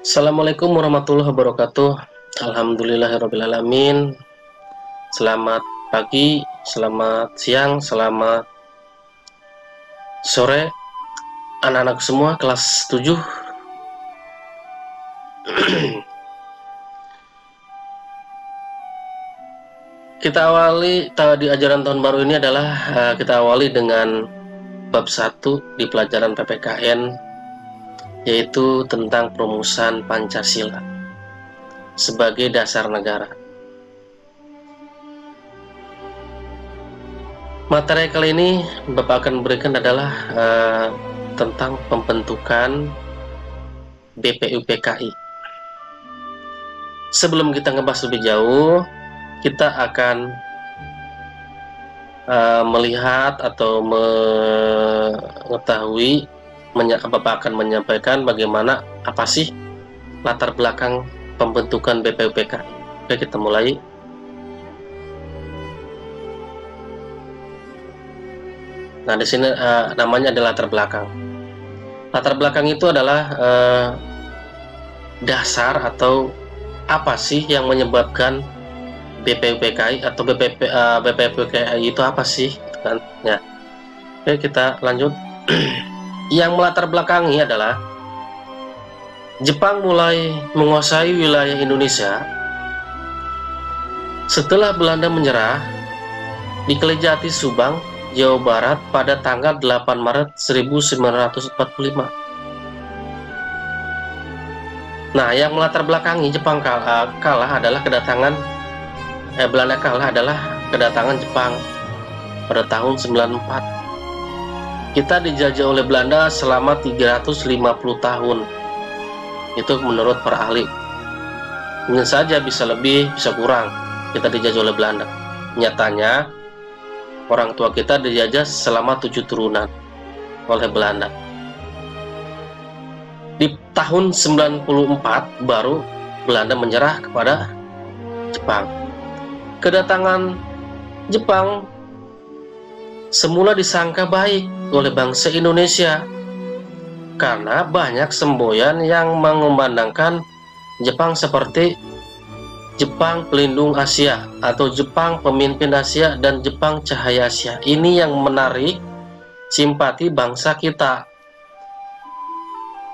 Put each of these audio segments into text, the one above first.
Assalamualaikum warahmatullahi wabarakatuh. Alhamdulillahirrabbilalamin. Selamat pagi, selamat siang, selamat sore anak-anak semua kelas 7. Kita awali di ajaran tahun baru ini adalah kita awali dengan bab 1 di pelajaran PPKN, yaitu tentang perumusan Pancasila sebagai dasar negara. Materi kali ini Bapak akan berikan adalah tentang pembentukan BPUPKI. Sebelum kita ngebahas lebih jauh, kita akan melihat atau mengetahui, Bapak akan menyampaikan bagaimana, apa sih latar belakang pembentukan BPUPKI. Oke, kita mulai. Nah, di sini namanya adalah latar belakang. Latar belakang itu adalah dasar atau apa sih yang menyebabkan BPUPKI atau BPUPKI itu apa sih, kan? Ya. Oke, kita lanjut. Yang melatar belakangi adalah Jepang mulai menguasai wilayah Indonesia setelah Belanda menyerah di Kalijati, Subang, Jawa Barat pada tanggal 8 Maret 1945. Nah, yang melatar belakangi Jepang kalah adalah Belanda kalah adalah kedatangan Jepang pada tahun 94. Kita dijajah oleh Belanda selama 350 tahun. Itu menurut para ahli. Mungkin saja bisa lebih, bisa kurang. Kita dijajah oleh Belanda. Nyatanya, orang tua kita dijajah selama 7 turunan oleh Belanda. Di tahun 94 baru Belanda menyerah kepada Jepang. Kedatangan Jepang semula disangka baik oleh bangsa Indonesia karena banyak semboyan yang mengumandangkan Jepang seperti Jepang pelindung Asia atau Jepang pemimpin Asia dan Jepang cahaya Asia. Ini yang menarik simpati bangsa kita.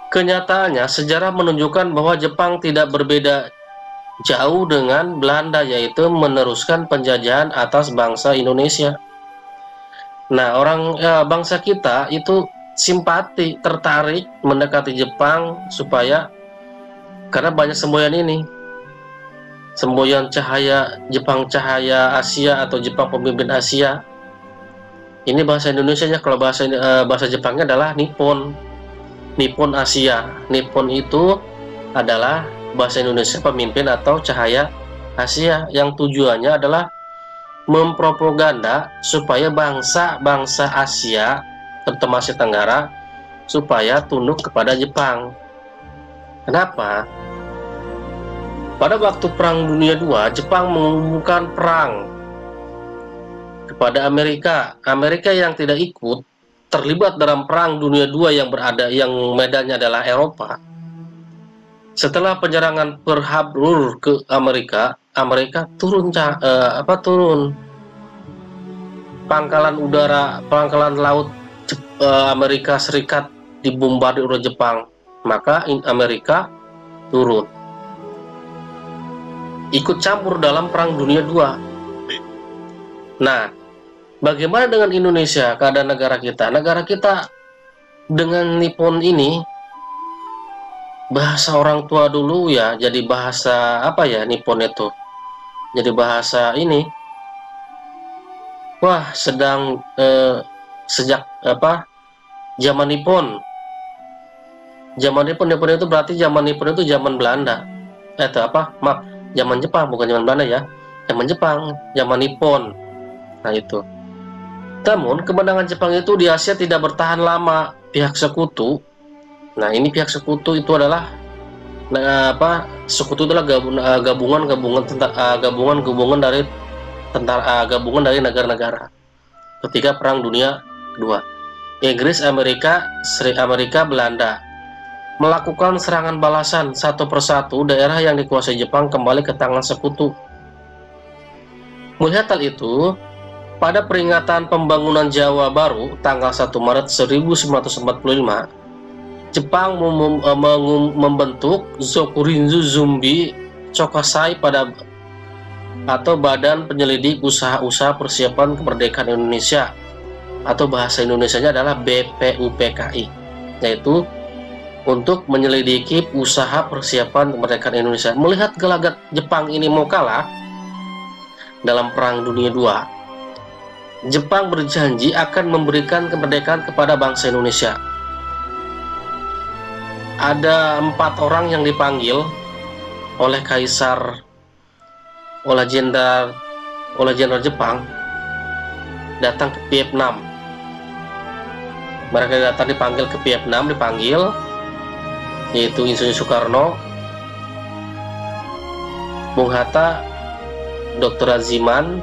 Kenyataannya sejarah menunjukkan bahwa Jepang tidak berbeda jauh dengan Belanda, yaitu meneruskan penjajahan atas bangsa Indonesia. Nah, bangsa kita itu simpati, tertarik mendekati Jepang karena banyak semboyan ini. Semboyan cahaya Jepang cahaya Asia atau Jepang pemimpin Asia. Ini bahasa Indonesianya. Kalau bahasa Jepangnya adalah Nippon. Nippon Asia. Nippon itu adalah bahasa Indonesia pemimpin atau cahaya Asia, yang tujuannya adalah mempropaganda supaya bangsa-bangsa Asia, terutama Asia Tenggara, supaya tunduk kepada Jepang. Kenapa? Pada waktu Perang Dunia II, Jepang mengumumkan perang kepada Amerika. Amerika yang tidak ikut terlibat dalam Perang Dunia II yang medannya adalah Eropa. Setelah penyerangan Pearl Harbor ke Amerika turun pangkalan laut Amerika Serikat dibombardir oleh Jepang. Maka Amerika turun, ikut campur dalam Perang Dunia II. Nah, bagaimana dengan Indonesia, keadaan negara kita? Negara kita dengan Nippon ini, bahasa orang tua dulu ya, jadi bahasa apa ya Nippon itu? Jadi bahasa ini. Wah, sejak zaman Nippon. Zaman Nippon itu berarti zaman Nippon itu zaman Belanda. Zaman Jepang, bukan zaman Belanda ya. Zaman Jepang, zaman Nippon. Nah, itu. Namun, kemenangan Jepang itu di Asia tidak bertahan lama. Pihak sekutu. Nah, ini pihak sekutu itu adalah sekutu adalah gabungan dari negara-negara ketika Perang Dunia Kedua. Inggris, Amerika, Belanda. melakukan serangan balasan satu persatu daerah yang dikuasai Jepang kembali ke tangan sekutu. Melihat hal itu, pada peringatan pembangunan Jawa Baru tanggal 1 Maret 1945, Jepang membentuk Zokurinzu Zumbi Chokosai atau Badan Penyelidik Usaha-Usaha Persiapan Kemerdekaan Indonesia, atau bahasa Indonesianya adalah BPUPKI, yaitu untuk menyelidiki usaha persiapan kemerdekaan Indonesia. Melihat gelagat Jepang ini mau kalah dalam Perang Dunia II, Jepang berjanji akan memberikan kemerdekaan kepada bangsa Indonesia. Ada 4 orang yang dipanggil oleh Kaisar, oleh Jenderal Jepang, datang ke Vietnam. Mereka datang dipanggil ke Vietnam, yaitu Insinyur Soekarno, Bung Hatta, Dr. Aziman,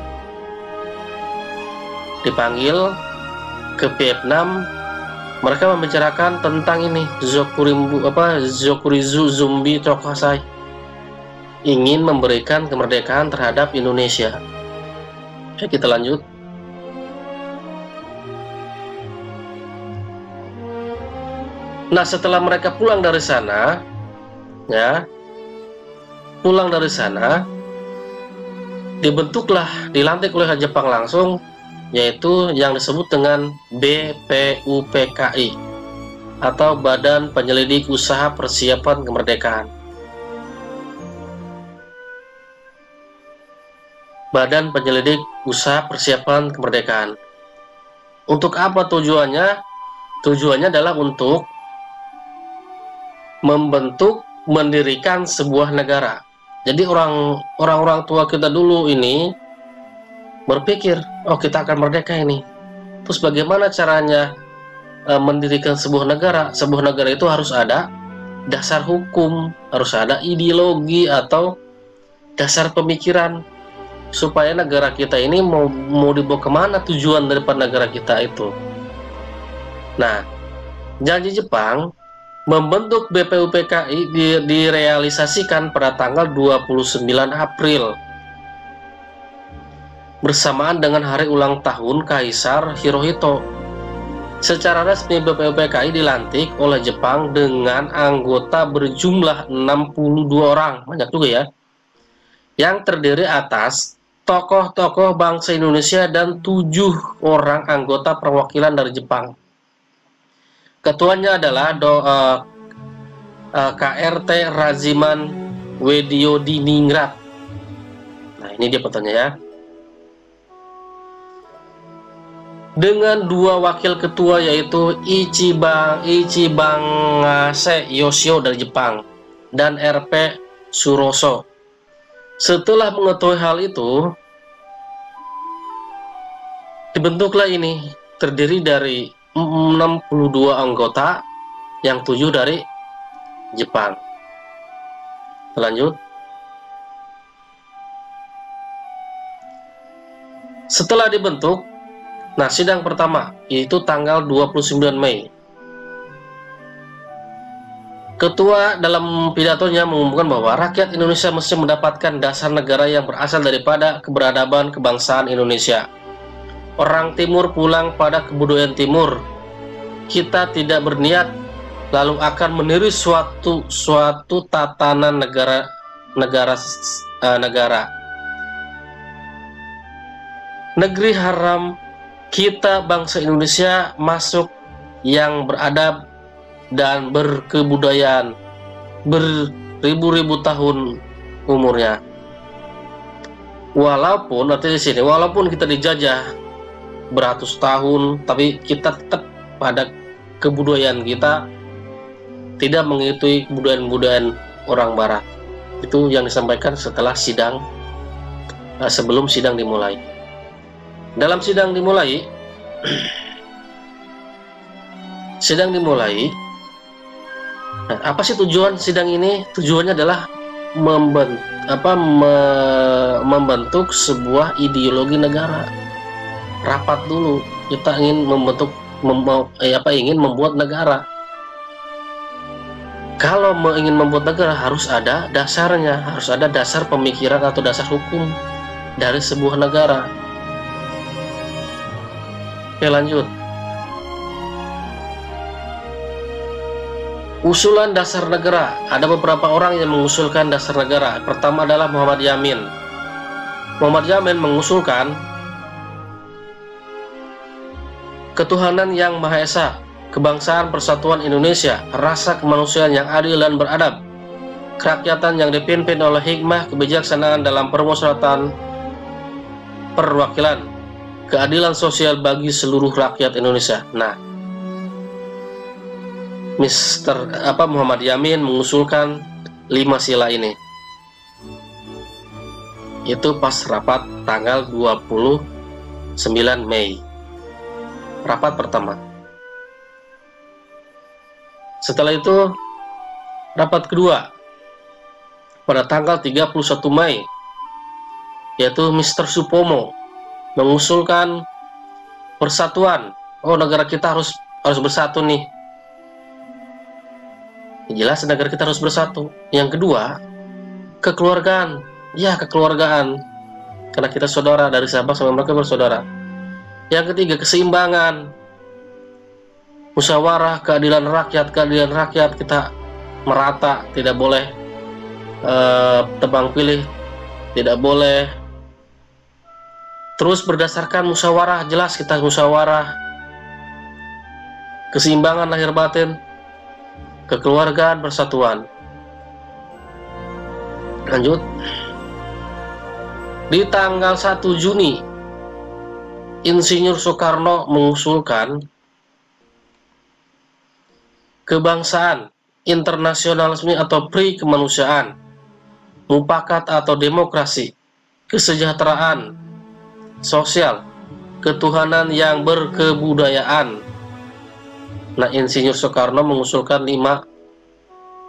dipanggil ke Vietnam. Mereka membicarakan tentang ini, Zokurinzu Zumbi Chokosai, ingin memberikan kemerdekaan terhadap Indonesia. Oke, kita lanjut. Nah, setelah mereka pulang dari sana, dilantik oleh Jepang langsung, yaitu yang disebut dengan BPUPKI, atau Badan Penyelidik Usaha Persiapan Kemerdekaan. Badan Penyelidik Usaha Persiapan Kemerdekaan. Untuk apa tujuannya? Tujuannya adalah untuk mendirikan sebuah negara. Jadi orang-orang tua kita dulu ini berpikir, oh kita akan merdeka ini. Terus bagaimana caranya mendirikan sebuah negara? Sebuah negara itu harus ada dasar hukum, harus ada ideologi atau dasar pemikiran, supaya negara kita ini mau dibawa kemana tujuan daripada negara kita itu. Nah, janji Jepang membentuk BPUPKI direalisasikan pada tanggal 29 April bersamaan dengan hari ulang tahun Kaisar Hirohito. Secara resmi BPUPKI dilantik oleh Jepang dengan anggota berjumlah 62 orang, banyak juga ya, yang terdiri atas tokoh-tokoh bangsa Indonesia dan 7 orang anggota perwakilan dari Jepang. Ketuanya adalah KRT Raziman Wediodiningrat. Nah, ini dia fotonya ya. Dengan 2 wakil ketua, yaitu Ichibangase Yoshio dari Jepang dan RP Suroso. Setelah mengetahui hal itu, dibentuklah ini, terdiri dari 62 anggota, yang 7 dari Jepang. Lanjut. Setelah dibentuk, nah sidang pertama yaitu tanggal 29 Mei. Ketua dalam pidatonya mengumumkan bahwa rakyat Indonesia mesti mendapatkan dasar negara yang berasal daripada keberadaban kebangsaan Indonesia. Orang Timur pulang pada kebudayaan Timur. Kita tidak berniat lalu akan meniru suatu tatanan negara. Negeri haram kita bangsa Indonesia masuk yang beradab dan berkebudayaan beribu-ribu tahun umurnya. Walaupun artinya di sini, walaupun kita dijajah beratus tahun, tapi kita tetap pada kebudayaan kita, tidak mengikuti kebudayaan orang Barat. Itu yang disampaikan setelah sidang, sebelum sidang dimulai. Dalam sidang dimulai, apa sih tujuan sidang ini? Tujuannya adalah membentuk sebuah ideologi negara. Rapat dulu, kita ingin membuat negara. kalau ingin membuat negara harus ada dasarnya, harus ada dasar pemikiran atau dasar hukum dari sebuah negara. Oke, lanjut. Usulan dasar negara. Ada beberapa orang yang mengusulkan dasar negara. Pertama adalah Muhammad Yamin. Muhammad Yamin mengusulkan ketuhanan yang Maha Esa, kebangsaan persatuan Indonesia, rasa kemanusiaan yang adil dan beradab, kerakyatan yang dipimpin oleh hikmah kebijaksanaan dalam permusyawaratan perwakilan, keadilan sosial bagi seluruh rakyat Indonesia. Nah, Muhammad Yamin mengusulkan 5 sila ini. Itu pas rapat tanggal 29 Mei. Rapat pertama. Setelah itu rapat kedua pada tanggal 31 Mei, yaitu Mr. Supomo mengusulkan persatuan. Oh, negara kita harus bersatu nih. Jelas negara kita harus bersatu. Yang kedua, kekeluargaan. Ya, kekeluargaan. Karena kita saudara, dari Sabang sampai Merauke bersaudara. Yang ketiga, keseimbangan. Musyawarah, keadilan rakyat kita merata, tidak boleh tebang pilih, tidak boleh terus berdasarkan musyawarah. Jelas kita musyawarah. Keseimbangan lahir batin, kekeluargaan, persatuan. Lanjut. Di tanggal 1 Juni, Insinyur Soekarno mengusulkan kebangsaan, internasionalisme atau pri-kemanusiaan, mufakat atau demokrasi, kesejahteraan sosial, ketuhanan yang berkebudayaan. Nah, Insinyur Soekarno mengusulkan 5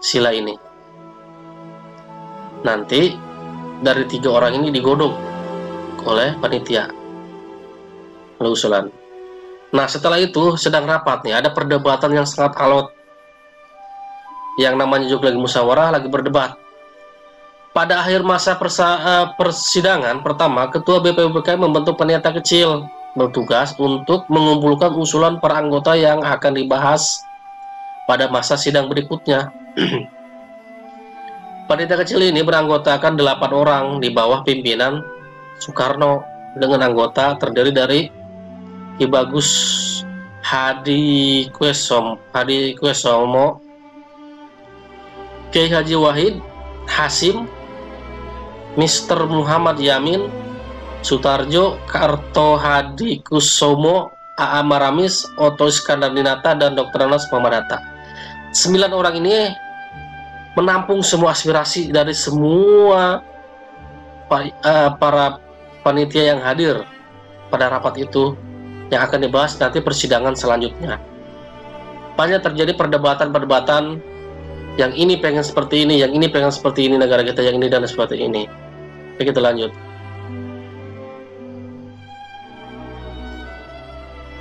sila ini. Nanti dari 3 orang ini digodok oleh panitia usulan. Nah, setelah itu sedang rapat nih, ada perdebatan yang sangat alot. Yang namanya juga lagi musyawarah, lagi berdebat. Pada akhir masa persidangan pertama, Ketua BPUPKI membentuk panitia kecil bertugas untuk mengumpulkan usulan para anggota yang akan dibahas pada masa sidang berikutnya. Panitia kecil ini beranggotakan 8 orang di bawah pimpinan Soekarno dengan anggota terdiri dari Ki Bagus Hadi Kuesomo, Kiai Haji Wahid Hasim, Mr. Muhammad Yamin, Sutarjo, Kartohadi Kusomo, A.A. Maramis, Oto Iskandar Dinata, dan Dr. Anas Muhammad Hatta. 9 orang ini menampung semua aspirasi dari semua para panitia yang hadir pada rapat itu, yang akan dibahas nanti persidangan selanjutnya. Banyak terjadi perdebatan yang ini pengen seperti ini, yang ini pengen seperti ini, negara kita yang ini dan seperti ini. Begitu, lanjut.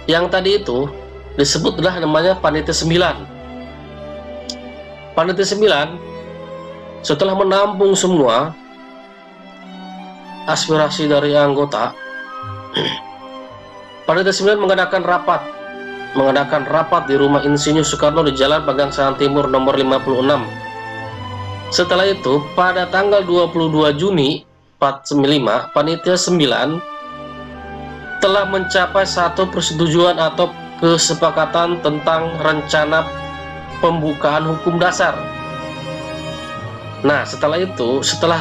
Yang tadi itu disebutlah namanya Panitia 9. Panitia 9 setelah menampung semua aspirasi dari anggota, Panitia 9 mengadakan rapat di rumah Insinyur Soekarno di Jalan Pegangsaan Timur nomor 56. Setelah itu, pada tanggal 22 Juni 1945, Panitia 9 telah mencapai satu persetujuan atau kesepakatan tentang rencana pembukaan hukum dasar. Nah, setelah itu, setelah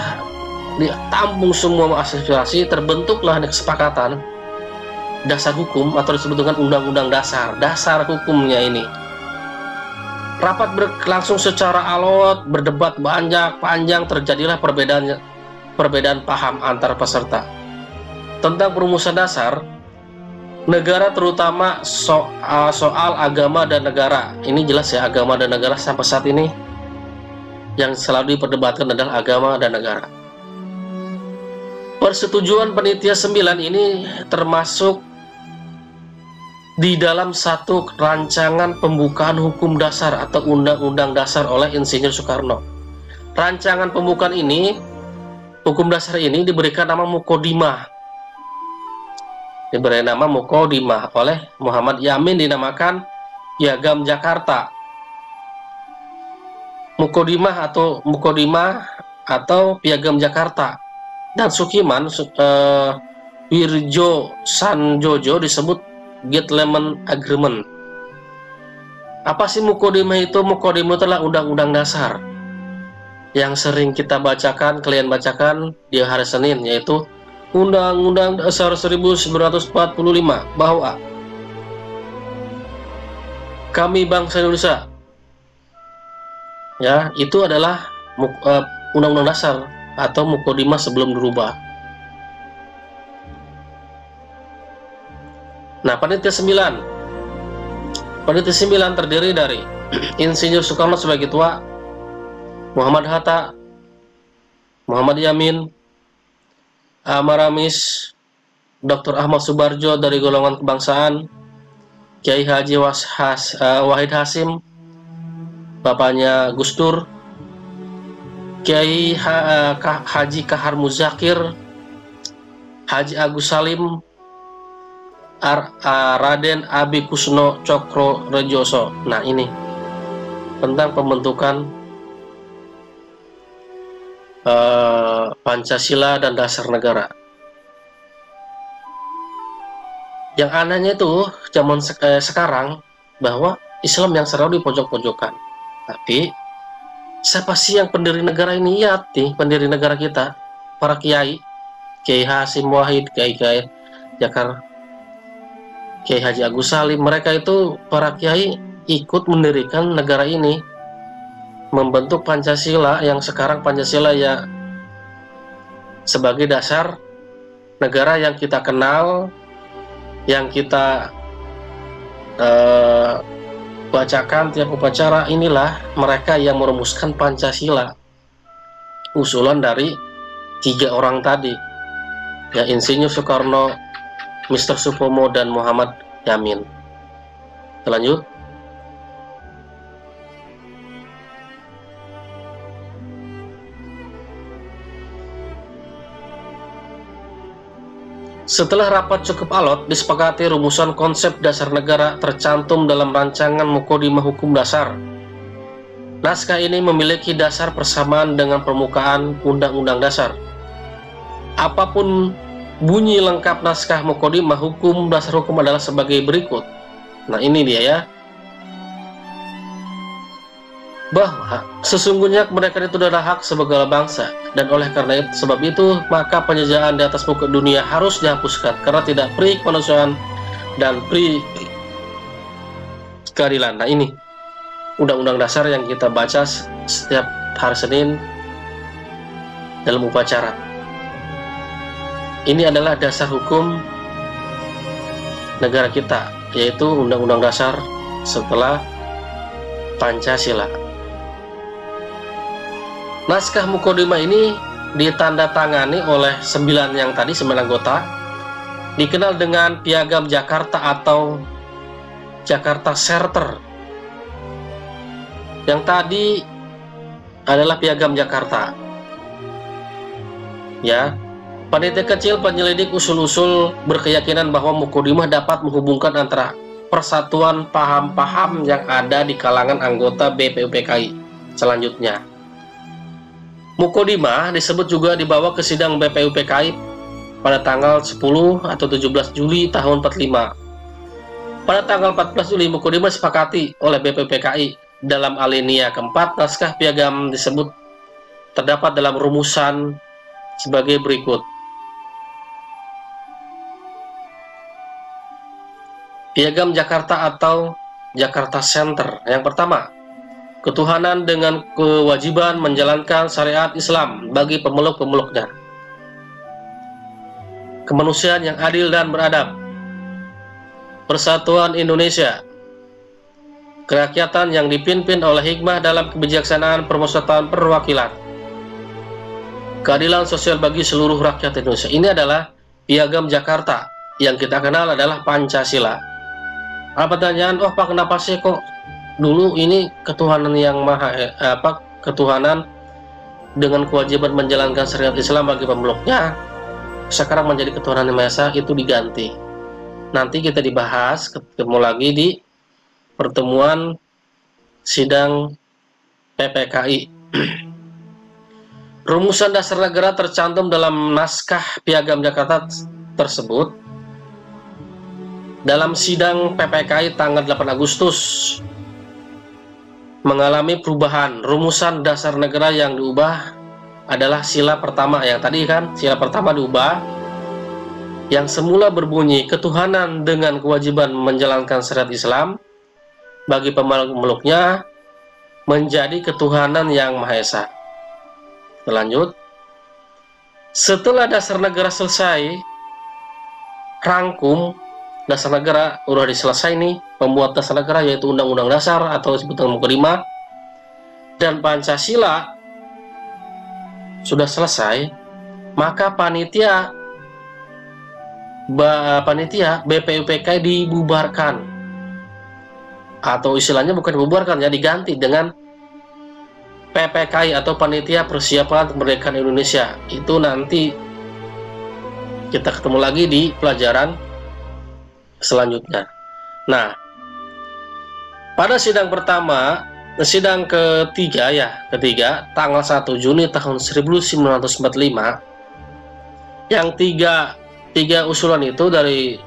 ditampung semua aspirasi, terbentuklah kesepakatan dasar hukum atau disebut dengan undang-undang dasar hukumnya ini. Rapat berlangsung secara alot, berdebat panjang, terjadilah perbedaan paham antar peserta tentang perumusan dasar negara, terutama soal agama dan negara. Ini jelas ya, agama dan negara sampai saat ini yang selalu diperdebatkan adalah agama dan negara. Persetujuan Panitia 9 ini termasuk di dalam satu rancangan pembukaan hukum dasar atau undang-undang dasar oleh Insinyur Soekarno. Rancangan pembukaan ini, hukum dasar ini diberikan nama Mukodimah. Diberi nama Mukodimah oleh Muhammad Yamin, dinamakan Piagam Jakarta. Mukodimah atau Piagam Jakarta. Dan Sukiman Wirjo Sanjojo disebut Gentleman Agreement. Apa sih Mukodimah itu? Mukodimah adalah undang-undang dasar yang sering kita bacakan, kalian bacakan di hari Senin, yaitu Undang-Undang Dasar 1945, bahwa kami bangsa Indonesia, ya, itu adalah undang-undang dasar atau Mukodimah sebelum dirubah. Nah, Panitia 9 terdiri dari Insinyur Soekarno sebagai ketua, Muhammad Hatta, Muhammad Yamin, Amaramis, Dr. Ahmad Subarjo dari golongan kebangsaan, Kiai Haji Wahid Hasim, bapaknya Gus Dur, Kiai Haji Kahar Muzakir, Haji Agus Salim, Raden Abi Kusno Cokro Rejoso. Nah, ini tentang pembentukan Pancasila dan dasar negara. Yang anehnya itu zaman sekarang bahwa Islam yang selalu di pojok-pojokan. Tapi siapa sih yang pendiri negara ini? Ya, pendiri negara kita, para kiai, Kiai Hasim Wahid, Kiai Jakarta, Kiai Haji Agus Salim, mereka itu para kiai ikut mendirikan negara ini, membentuk Pancasila yang sekarang Pancasila ya sebagai dasar negara yang kita kenal, yang kita bacakan tiap upacara. Inilah mereka yang merumuskan Pancasila, usulan dari 3 orang tadi, ya, Insinyur Soekarno, Mr. Supomo, dan Muhammad Yamin. Lanjut. Setelah rapat cukup alot, disepakati rumusan konsep dasar negara tercantum dalam rancangan Mukodimah Hukum Dasar. Naskah ini memiliki dasar persamaan dengan permukaan Undang-Undang Dasar. Apapun bunyi lengkap naskah Mukodimah Hukum Dasar Hukum adalah sebagai berikut. Nah, ini dia ya. Bahwa sesungguhnya kemerdekaan itu adalah hak segala bangsa, dan oleh karena itu, sebab itu maka penjajahan di atas muka dunia harus dihapuskan karena tidak pri kemanusiaan dan pri keadilan. Nah, ini undang-undang dasar yang kita baca setiap hari Senin dalam upacara. Ini adalah dasar hukum negara kita, yaitu Undang-Undang Dasar setelah Pancasila. Naskah Mukodimah ini ditandatangani oleh 9 anggota, dikenal dengan Piagam Jakarta atau Jakarta Charter. Yang tadi adalah Piagam Jakarta. Ya, panitia kecil penyelidik usul-usul berkeyakinan bahwa Mukodimah dapat menghubungkan antara persatuan paham-paham yang ada di kalangan anggota BPUPKI. Selanjutnya, Mukodimah disebut juga dibawa ke sidang BPUPKI pada tanggal 10 atau 17 Juli tahun 45. Pada tanggal 14 Juli, Mukodimah disepakati oleh BPUPKI. Dalam alinea keempat, naskah piagam disebut terdapat dalam rumusan sebagai berikut. Piagam Jakarta atau Jakarta Center. Yang pertama, ketuhanan dengan kewajiban menjalankan syariat Islam bagi pemeluk-pemeluknya. Kemanusiaan yang adil dan beradab. Persatuan Indonesia. Kerakyatan yang dipimpin oleh hikmah dalam kebijaksanaan permusyawaratan perwakilan. Keadilan sosial bagi seluruh rakyat Indonesia. Ini adalah Piagam Jakarta. Yang kita kenal adalah Pancasila. Apa pertanyaan, oh Pak, kenapa sih kok dulu ini ketuhanan yang ketuhanan dengan kewajiban menjalankan syariat Islam bagi pemeluknya sekarang menjadi ketuhanan yang Maha Esa, itu diganti. Nanti kita dibahas, ketemu lagi di pertemuan sidang PPKI. Rumusan dasar negara tercantum dalam naskah Piagam Jakarta tersebut dalam sidang PPKI tanggal 8 Agustus mengalami perubahan. Rumusan dasar negara yang diubah adalah sila pertama, yang tadi kan sila pertama diubah, yang semula berbunyi ketuhanan dengan kewajiban menjalankan syariat Islam bagi pemeluknya menjadi ketuhanan yang Maha Esa. Lanjut, setelah dasar negara selesai, rangkum dasar negara udah diselesai nih, pembuat dasar negara yaitu Undang-Undang Dasar atau sebutan Mukadimah dan Pancasila sudah selesai, maka panitia BPUPK dibubarkan, atau istilahnya bukan dibubarkan ya, diganti dengan PPKI atau Panitia Persiapan Kemerdekaan Indonesia. Itu nanti kita ketemu lagi di pelajaran selanjutnya. Nah, pada sidang pertama, sidang ketiga tanggal 1 Juni tahun 1945, yang tiga usulan itu dari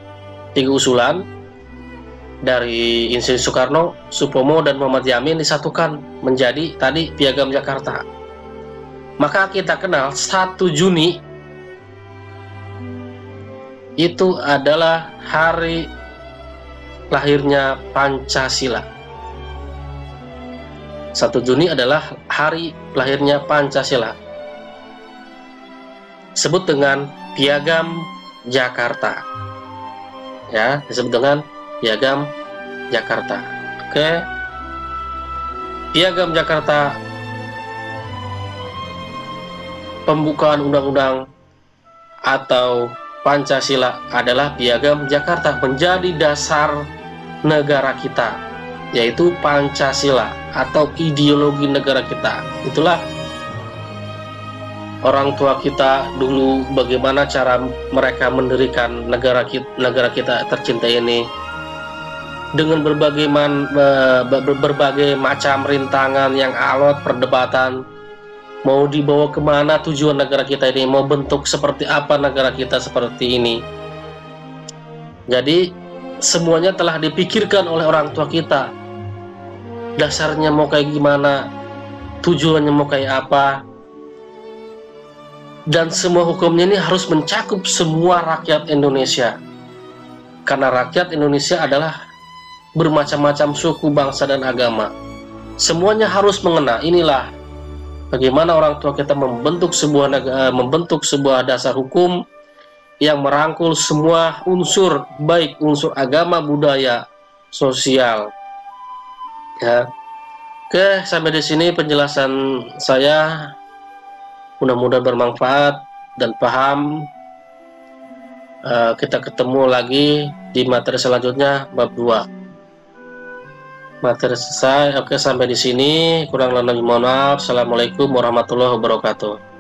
Insinyur Soekarno, Supomo, dan Muhammad Yamin disatukan menjadi tadi Piagam Jakarta. Maka kita kenal 1 Juni itu adalah hari lahirnya Pancasila. 1 Juni adalah hari lahirnya Pancasila. Disebut dengan Piagam Jakarta. Ya, disebut dengan Piagam Jakarta. Oke. Piagam Jakarta, pembukaan undang-undang atau Pancasila adalah Piagam Jakarta, menjadi dasar negara kita, yaitu Pancasila atau ideologi negara kita. Itulah orang tua kita dulu, bagaimana cara mereka mendirikan negara kita tercinta ini, dengan berbagai macam rintangan yang alot, perdebatan, mau dibawa kemana tujuan negara kita ini, mau bentuk seperti apa negara kita seperti ini. Jadi semuanya telah dipikirkan oleh orang tua kita, dasarnya mau kayak gimana, tujuannya mau kayak apa, dan semua hukumnya ini harus mencakup semua rakyat Indonesia, karena rakyat Indonesia adalah bermacam-macam suku, bangsa, dan agama. Semuanya harus mengena. Inilah bagaimana orang tua kita membentuk sebuah dasar hukum yang merangkul semua unsur, baik unsur agama, budaya, sosial. Ya. Oke, sampai di sini penjelasan saya. Mudah-mudahan bermanfaat dan paham. Kita ketemu lagi di materi selanjutnya, bab 2. Materi selesai. Oke, sampai di sini. Kurang lebih mohon maaf. Assalamualaikum warahmatullahi wabarakatuh.